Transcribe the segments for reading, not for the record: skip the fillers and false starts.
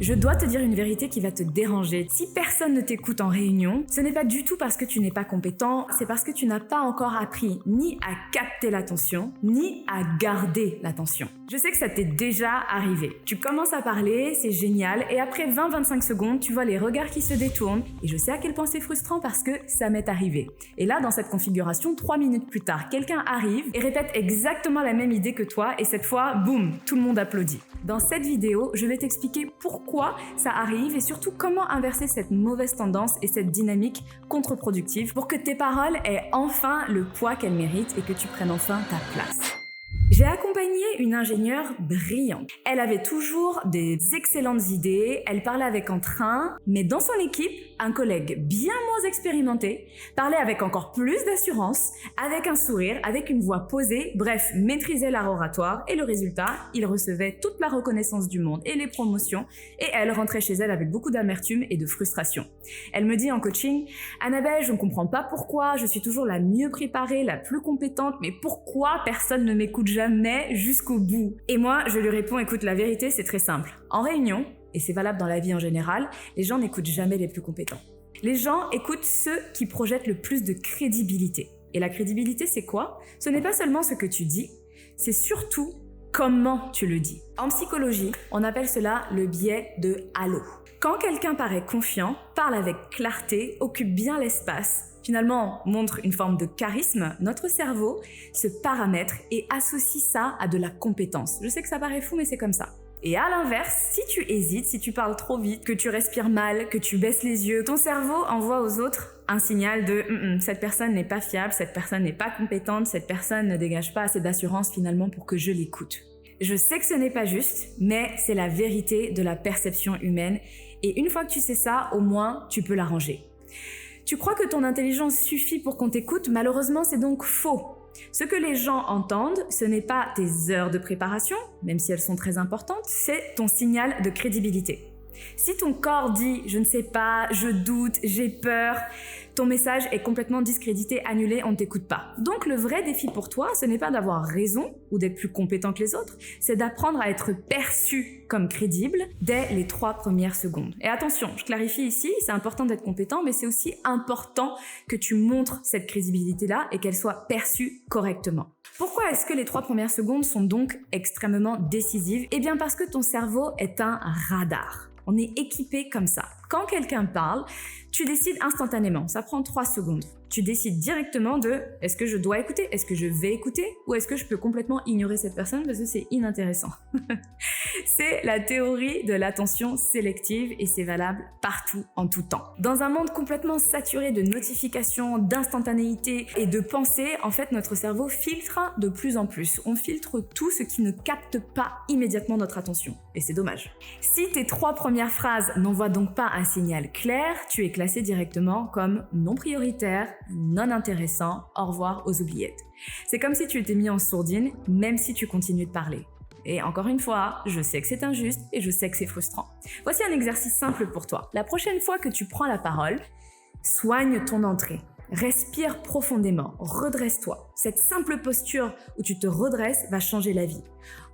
Je dois te dire une vérité qui va te déranger. Si personne ne t'écoute en réunion, ce n'est pas du tout parce que tu n'es pas compétent, c'est parce que tu n'as pas encore appris ni à capter l'attention, ni à garder l'attention. Je sais que ça t'est déjà arrivé. Tu commences à parler, c'est génial, et après 20-25 secondes, tu vois les regards qui se détournent, et je sais à quel point c'est frustrant parce que ça m'est arrivé. Et là, dans cette configuration, 3 minutes plus tard, quelqu'un arrive et répète exactement la même idée que toi, et cette fois, boum, tout le monde applaudit. Dans cette vidéo, je vais t'expliquer pourquoi ça arrive et surtout comment inverser cette mauvaise tendance et cette dynamique contre-productive pour que tes paroles aient enfin le poids qu'elles méritent et que tu prennes enfin ta place. J'ai accompagné une ingénieure brillante. Elle avait toujours des excellentes idées, elle parlait avec entrain, mais dans son équipe, un collègue bien moins expérimenté parlait avec encore plus d'assurance, avec un sourire, avec une voix posée, bref, maîtrisait l'art oratoire et le résultat, il recevait toute la reconnaissance du monde et les promotions et elle rentrait chez elle avec beaucoup d'amertume et de frustration. Elle me dit en coaching « Annabelle, je ne comprends pas pourquoi, je suis toujours la mieux préparée, la plus compétente, mais pourquoi personne ne m'écoute jamais jusqu'au bout ?» Et moi, je lui réponds « Écoute, la vérité, c'est très simple. En réunion, et c'est valable dans la vie en général, les gens n'écoutent jamais les plus compétents. Les gens écoutent ceux qui projettent le plus de crédibilité. Et la crédibilité, c'est quoi? Ce n'est pas seulement ce que tu dis, c'est surtout comment tu le dis. En psychologie, on appelle cela le biais de halo. Quand quelqu'un paraît confiant, parle avec clarté, occupe bien l'espace, finalement montre une forme de charisme, notre cerveau se paramètre et associe ça à de la compétence. Je sais que ça paraît fou, mais c'est comme ça. Et à l'inverse, si tu hésites, si tu parles trop vite, que tu respires mal, que tu baisses les yeux, ton cerveau envoie aux autres un signal de cette personne n'est pas fiable, cette personne n'est pas compétente, cette personne ne dégage pas assez d'assurance finalement pour que je l'écoute. Je sais que ce n'est pas juste, mais c'est la vérité de la perception humaine et une fois que tu sais ça, au moins tu peux l'arranger. Tu crois que ton intelligence suffit pour qu'on t'écoute? Malheureusement, c'est donc faux. Ce que les gens entendent, ce n'est pas tes heures de préparation, même si elles sont très importantes, c'est ton signal de crédibilité. Si ton corps dit « je ne sais pas, je doute, j'ai peur », ton message est complètement discrédité, annulé, on ne t'écoute pas. Donc le vrai défi pour toi, ce n'est pas d'avoir raison ou d'être plus compétent que les autres, c'est d'apprendre à être perçu comme crédible dès les 3 premières secondes. Et attention, je clarifie ici, c'est important d'être compétent, mais c'est aussi important que tu montres cette crédibilité-là et qu'elle soit perçue correctement. Pourquoi est-ce que les 3 premières secondes sont donc extrêmement décisives? Eh bien parce que ton cerveau est un radar. On est équipé comme ça. Quand quelqu'un parle, tu décides instantanément, ça prend 3 secondes. Tu décides directement de est-ce que je dois écouter, est-ce que je vais écouter ou est-ce que je peux complètement ignorer cette personne parce que c'est inintéressant. C'est la théorie de l'attention sélective et c'est valable partout, en tout temps. Dans un monde complètement saturé de notifications, d'instantanéité et de pensées, en fait notre cerveau filtre de plus en plus. On filtre tout ce qui ne capte pas immédiatement notre attention et c'est dommage. Si tes 3 premières phrases n'envoient donc pas un signal clair, tu es classé directement comme non prioritaire, non intéressant, au revoir aux oubliettes. C'est comme si tu étais mis en sourdine, même si tu continues de parler. Et encore une fois, je sais que c'est injuste et je sais que c'est frustrant. Voici un exercice simple pour toi. La prochaine fois que tu prends la parole, soigne ton entrée. Respire profondément, redresse-toi. Cette simple posture où tu te redresses va changer la vie.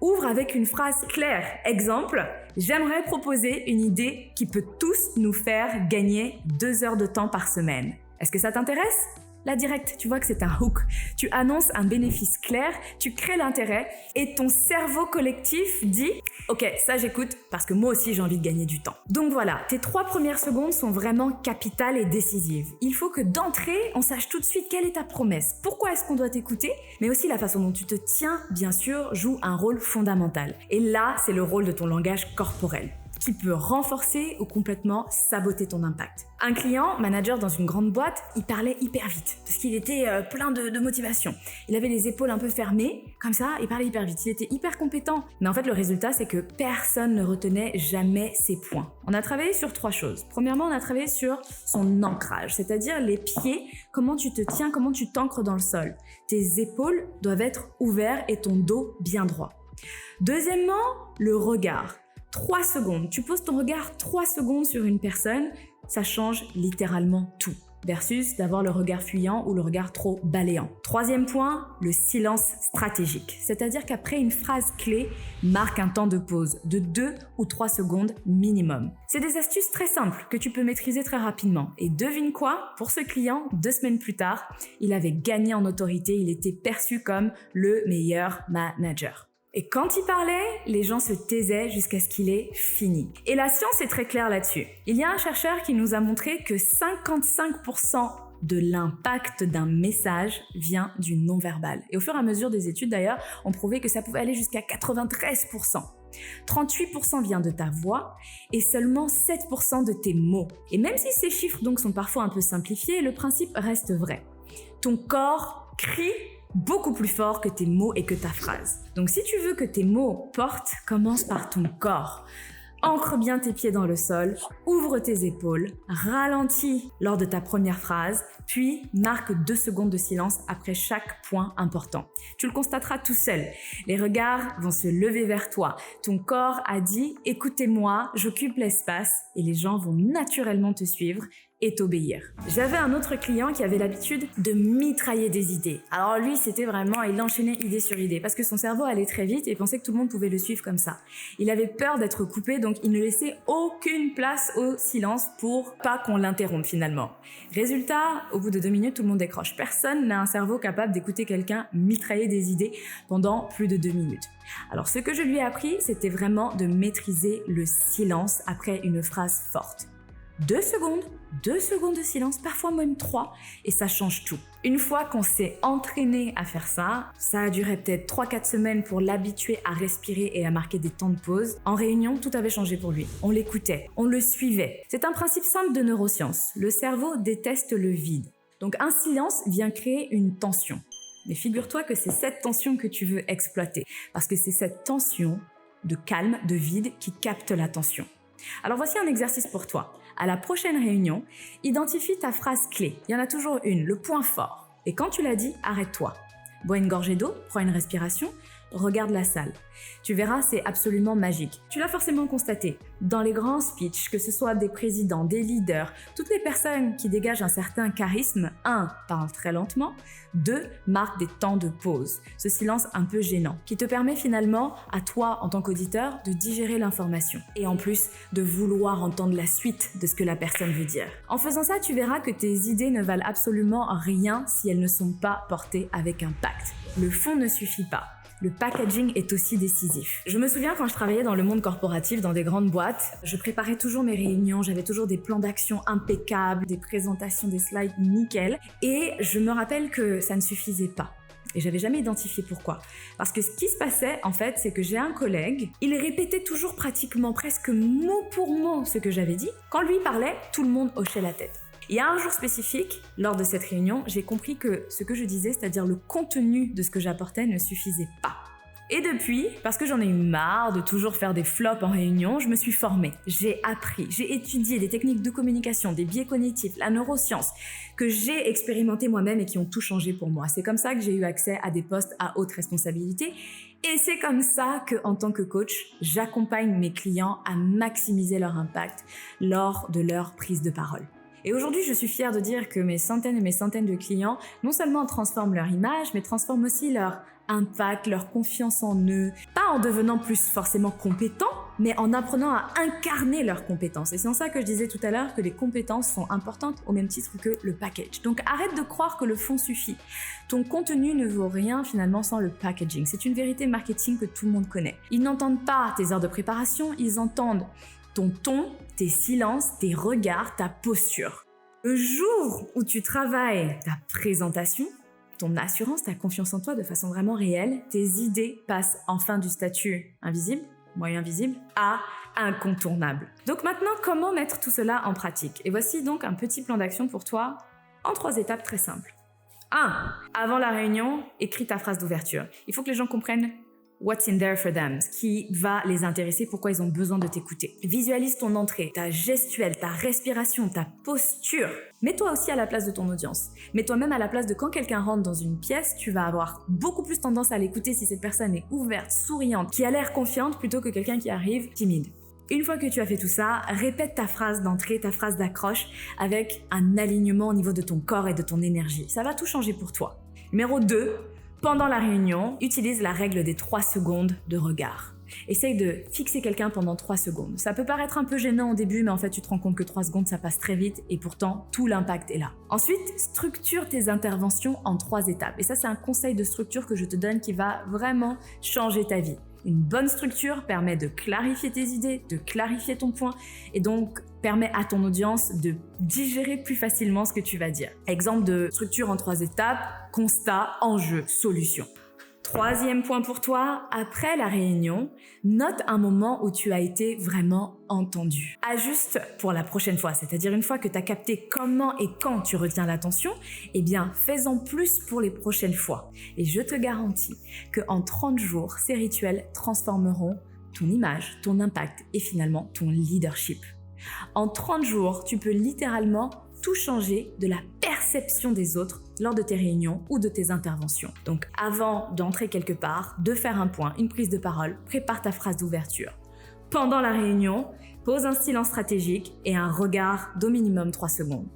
Ouvre avec une phrase claire. Exemple, j'aimerais proposer une idée qui peut tous nous faire gagner 2 heures de temps par semaine. Est-ce que ça t'intéresse? Là, direct, tu vois que c'est un hook. Tu annonces un bénéfice clair, tu crées l'intérêt et ton cerveau collectif dit « Ok, ça j'écoute parce que moi aussi j'ai envie de gagner du temps. » Donc voilà, tes 3 premières secondes sont vraiment capitales et décisives. Il faut que d'entrée, on sache tout de suite quelle est ta promesse, pourquoi est-ce qu'on doit t'écouter, mais aussi la façon dont tu te tiens, bien sûr, joue un rôle fondamental. Et là, c'est le rôle de ton langage corporel, qui peut renforcer ou complètement saboter ton impact. Un client, manager dans une grande boîte, il parlait hyper vite parce qu'il était plein de motivation. Il avait les épaules un peu fermées, comme ça, il parlait hyper vite. Il était hyper compétent. Mais en fait, le résultat, c'est que personne ne retenait jamais ses points. On a travaillé sur 3 choses. Premièrement, on a travaillé sur son ancrage, c'est-à-dire les pieds, comment tu te tiens, comment tu t'ancres dans le sol. Tes épaules doivent être ouvertes et ton dos bien droit. Deuxièmement, le regard. 3 secondes. Tu poses ton regard 3 secondes sur une personne, ça change littéralement tout. versus d'avoir le regard fuyant ou le regard trop balayant. Troisième point, le silence stratégique. C'est-à-dire qu'après une phrase clé, marque un temps de pause de 2 ou 3 secondes minimum. C'est des astuces très simples que tu peux maîtriser très rapidement. Et devine quoi? Pour ce client, 2 semaines plus tard, il avait gagné en autorité, il était perçu comme le meilleur manager. Et quand il parlait, les gens se taisaient jusqu'à ce qu'il ait fini. Et la science est très claire là-dessus. Il y a un chercheur qui nous a montré que 55% de l'impact d'un message vient du non-verbal. Et au fur et à mesure des études d'ailleurs, on prouvait que ça pouvait aller jusqu'à 93%. 38% vient de ta voix et seulement 7% de tes mots. Et même si ces chiffres donc sont parfois un peu simplifiés, le principe reste vrai. Ton corps crie beaucoup plus fort que tes mots et que ta phrase. Donc si tu veux que tes mots portent, commence par ton corps. Ancre bien tes pieds dans le sol, ouvre tes épaules, ralentis lors de ta première phrase, puis marque 2 secondes de silence après chaque point important. Tu le constateras tout seul. Les regards vont se lever vers toi. Ton corps a dit « écoutez-moi, j'occupe l'espace » et les gens vont naturellement te suivre et t'obéir. J'avais un autre client qui avait l'habitude de mitrailler des idées. Alors lui, c'était vraiment, il enchaînait idée sur idée parce que son cerveau allait très vite et pensait que tout le monde pouvait le suivre comme ça. Il avait peur d'être coupé, donc il ne laissait aucune place au silence pour pas qu'on l'interrompe finalement. Résultat, au bout de 2 minutes, tout le monde décroche. Personne n'a un cerveau capable d'écouter quelqu'un mitrailler des idées pendant plus de 2 minutes. Alors ce que je lui ai appris, c'était vraiment de maîtriser le silence après une phrase forte. 2 secondes de silence, parfois même 3, et ça change tout. Une fois qu'on s'est entraîné à faire ça a duré peut-être 3-4 semaines pour l'habituer à respirer et à marquer des temps de pause. En réunion, tout avait changé pour lui. On l'écoutait, on le suivait. C'est un principe simple de neurosciences. Le cerveau déteste le vide. Donc un silence vient créer une tension. Mais figure-toi que c'est cette tension que tu veux exploiter, parce que c'est cette tension de calme, de vide qui capte l'attention. Alors voici un exercice pour toi. À la prochaine réunion, identifie ta phrase clé. Il y en a toujours une, le point fort. Et quand tu l'as dit, arrête-toi. Bois une gorgée d'eau, prends une respiration, regarde la salle. Tu verras, c'est absolument magique. Tu l'as forcément constaté. Dans les grands speeches, que ce soit des présidents, des leaders, toutes les personnes qui dégagent un certain charisme, 1. Parlent très lentement, 2. Marquent des temps de pause. Ce silence un peu gênant, qui te permet finalement, à toi en tant qu'auditeur, de digérer l'information. Et en plus, de vouloir entendre la suite de ce que la personne veut dire. En faisant ça, tu verras que tes idées ne valent absolument rien si elles ne sont pas portées avec impact. Le fond ne suffit pas. Le packaging est aussi décisif. Je me souviens quand je travaillais dans le monde corporatif, dans des grandes boîtes, je préparais toujours mes réunions, j'avais toujours des plans d'action impeccables, des présentations, des slides nickel. Et je me rappelle que ça ne suffisait pas. Et j'avais jamais identifié pourquoi. Parce que ce qui se passait, en fait, c'est que j'ai un collègue, il répétait toujours pratiquement presque mot pour mot ce que j'avais dit. Quand lui parlait, tout le monde hochait la tête. Il y a un jour spécifique, lors de cette réunion, j'ai compris que ce que je disais, c'est-à-dire le contenu de ce que j'apportais, ne suffisait pas. Et depuis, parce que j'en ai eu marre de toujours faire des flops en réunion, je me suis formée. J'ai appris, j'ai étudié des techniques de communication, des biais cognitifs, la neuroscience, que j'ai expérimenté moi-même et qui ont tout changé pour moi. C'est comme ça que j'ai eu accès à des postes à haute responsabilité. Et c'est comme ça que, en tant que coach, j'accompagne mes clients à maximiser leur impact lors de leur prise de parole. Et aujourd'hui, je suis fière de dire que mes centaines et mes centaines de clients non seulement transforment leur image, mais transforment aussi leur impact, leur confiance en eux. Pas en devenant plus forcément compétents, mais en apprenant à incarner leurs compétences. Et c'est en ça que je disais tout à l'heure que les compétences sont importantes au même titre que le package. Donc arrête de croire que le fond suffit. Ton contenu ne vaut rien finalement sans le packaging. C'est une vérité marketing que tout le monde connaît. Ils n'entendent pas tes heures de préparation, ils entendent ton ton, tes silences, tes regards, ta posture. Le jour où tu travailles ta présentation, ton assurance, ta confiance en toi de façon vraiment réelle, tes idées passent enfin du statut invisible, moyen visible, à incontournable. Donc maintenant, comment mettre tout cela en pratique? Et voici donc un petit plan d'action pour toi en 3 étapes très simples. 1. Avant la réunion, écris ta phrase d'ouverture. Il faut que les gens comprennent what's in there for them, ce qui va les intéresser, pourquoi ils ont besoin de t'écouter. Visualise ton entrée, ta gestuelle, ta respiration, ta posture. Mets-toi aussi à la place de ton audience. Mets-toi même à la place de quand quelqu'un rentre dans une pièce, tu vas avoir beaucoup plus tendance à l'écouter si cette personne est ouverte, souriante, qui a l'air confiante plutôt que quelqu'un qui arrive timide. Une fois que tu as fait tout ça, répète ta phrase d'entrée, ta phrase d'accroche avec un alignement au niveau de ton corps et de ton énergie. Ça va tout changer pour toi. Numéro 2, pendant la réunion, utilise la règle des 3 secondes de regard. Essaye de fixer quelqu'un pendant 3 secondes. Ça peut paraître un peu gênant au début, mais en fait, tu te rends compte que 3 secondes, ça passe très vite et pourtant, tout l'impact est là. Ensuite, structure tes interventions en 3 étapes. Et ça, c'est un conseil de structure que je te donne qui va vraiment changer ta vie. Une bonne structure permet de clarifier tes idées, de clarifier ton point et donc permet à ton audience de digérer plus facilement ce que tu vas dire. Exemple de structure en 3 étapes, constat, enjeu, solution. 3e point pour toi, après la réunion, note un moment où tu as été vraiment entendu. Ajuste pour la prochaine fois, c'est-à-dire une fois que tu as capté comment et quand tu retiens l'attention, eh bien fais-en plus pour les prochaines fois. Et je te garantis qu'en 30 jours, ces rituels transformeront ton image, ton impact et finalement ton leadership. En 30 jours, tu peux littéralement tout changer de la perception des autres lors de tes réunions ou de tes interventions. Donc avant d'entrer quelque part, de faire un point, une prise de parole, prépare ta phrase d'ouverture. Pendant la réunion, pose un silence stratégique et un regard d'au minimum 3 secondes.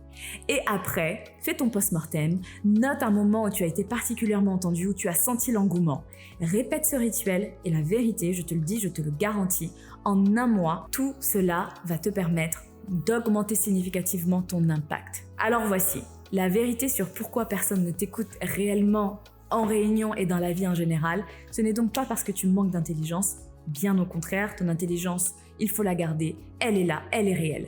Et après, fais ton post-mortem, note un moment où tu as été particulièrement entendu, où tu as senti l'engouement. Répète ce rituel et la vérité, je te le dis, je te le garantis, en un mois, tout cela va te permettre d'augmenter significativement ton impact. Alors voici la vérité sur pourquoi personne ne t'écoute réellement en réunion et dans la vie en général. Ce n'est donc pas parce que tu manques d'intelligence, bien au contraire, ton intelligence, il faut la garder, elle est là, elle est réelle.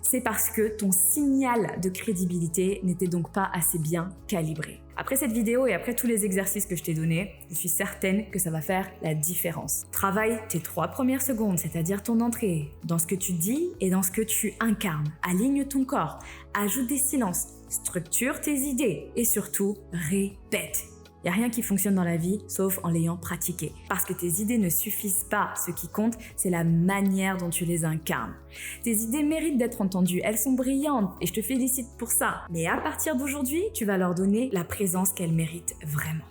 C'est parce que ton signal de crédibilité n'était donc pas assez bien calibré. Après cette vidéo et après tous les exercices que je t'ai donnés, je suis certaine que ça va faire la différence. Travaille tes 3 premières secondes, c'est-à-dire ton entrée, dans ce que tu dis et dans ce que tu incarnes. Aligne ton corps, ajoute des silences, structure tes idées et surtout, répète. Il n'y a rien qui fonctionne dans la vie sauf en l'ayant pratiqué. Parce que tes idées ne suffisent pas. Ce qui compte, c'est la manière dont tu les incarnes. Tes idées méritent d'être entendues. Elles sont brillantes et je te félicite pour ça. Mais à partir d'aujourd'hui, tu vas leur donner la présence qu'elles méritent vraiment.